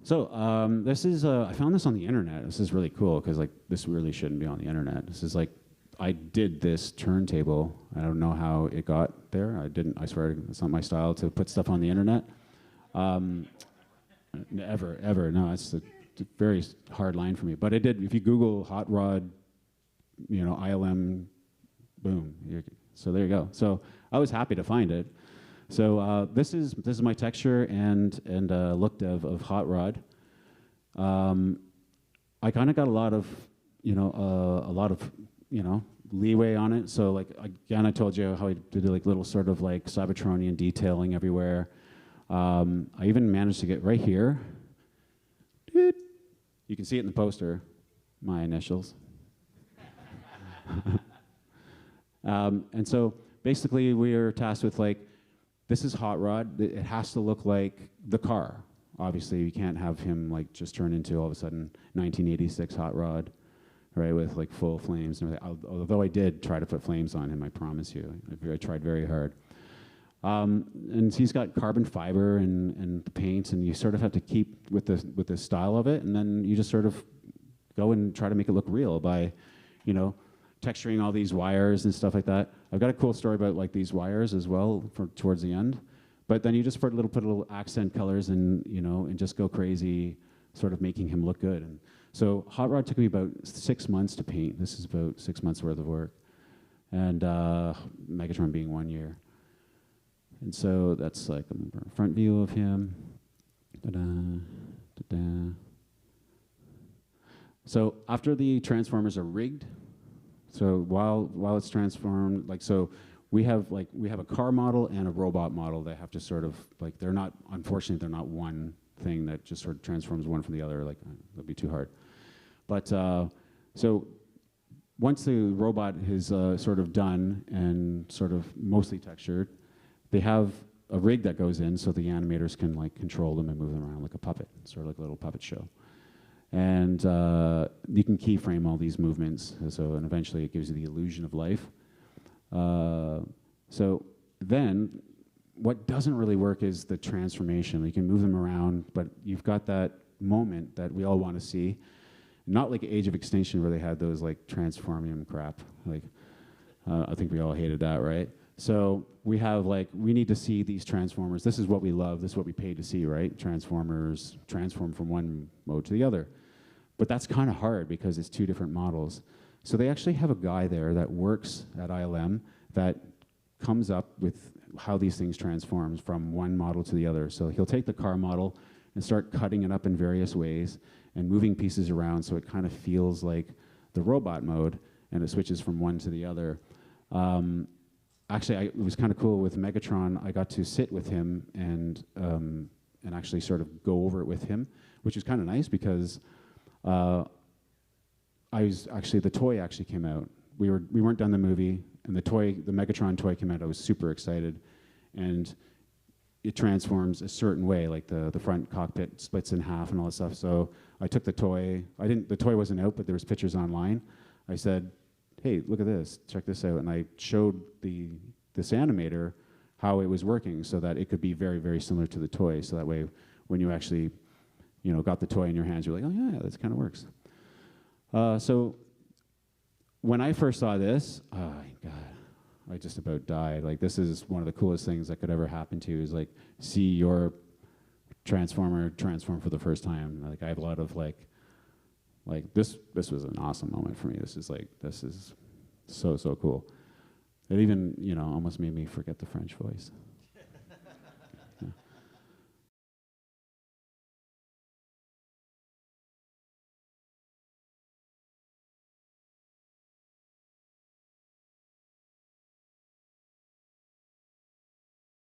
This is, I found this on the internet. This is really cool because like this really shouldn't be on the internet. This is like, I did this turntable. I don't know how it got there. I swear it's not my style to put stuff on the internet. Ever, no, it's a very hard line for me. But it did, if you Google hot rod, you know, ILM, boom. So there you go. So I was happy to find it. So this is my texture and look of hot rod. I kind of got a lot of leeway on it. So like again, I told you how I did like little sort of like Cybertronian detailing everywhere. I even managed to get right here. You can see it in the poster, my initials. And so basically we are tasked with like, this is hot rod. It has to look like the car. Obviously, you can't have him like just turn into all of a sudden 1986 hot rod, right, with like full flames and everything. Although I did try to put flames on him, I promise you. I tried very hard. And he's got carbon fiber and paint, and you sort of have to keep with the style of it, and then you just sort of go and try to make it look real by, you know, texturing all these wires and stuff like that. I've got a cool story about like these wires as well towards the end. But then you just put a little accent colors and, you know, and just go crazy, sort of making him look good. And so Hot Rod took me about 6 months to paint. This is about 6 months worth of work. And Megatron being 1 year. And so that's like a front view of him. Da-da, da-da. So after the transformers are rigged, so while it's transformed, like so we have a car model and a robot model that have to sort of like unfortunately they're not one thing that just sort of transforms one from the other, like that'd be too hard. But so once the robot is sort of done and sort of mostly textured, they have a rig that goes in so the animators can like control them and move them around like a puppet, sort of like a little puppet show. And you can keyframe all these movements, and eventually it gives you the illusion of life. So then, what doesn't really work is the transformation. You can move them around, but you've got that moment that we all want to see. Not like Age of Extinction where they had those like Transformium crap. Like, I think we all hated that, right? So we need to see these Transformers. This is what we love. This is what we pay to see, right? Transformers transform from one mode to the other. But that's kind of hard because it's two different models. So they actually have a guy there that works at ILM that comes up with how these things transform from one model to the other. So he'll take the car model and start cutting it up in various ways and moving pieces around so it kind of feels like the robot mode and it switches from one to the other. Actually, it was kind of cool with Megatron. I got to sit with him and actually sort of go over it with him, which was kind of nice because the toy actually came out. We weren't done the movie, and the Megatron toy came out. I was super excited, and it transforms a certain way, like the front cockpit splits in half and all that stuff. So I took the toy. The toy wasn't out, but there was pictures online. I said, hey, look at this, check this out. And I showed this animator how it was working so that it could be very, very similar to the toy. So that way, when you actually, you know, got the toy in your hands, you're like, oh yeah, this kind of works. So when I first saw this, oh God, I just about died. Like this is one of the coolest things that could ever happen to you is like see your Transformer transform for the first time. Like I have a lot of like this was an awesome moment for me. This is so cool. It even, you know, almost made me forget the French voice.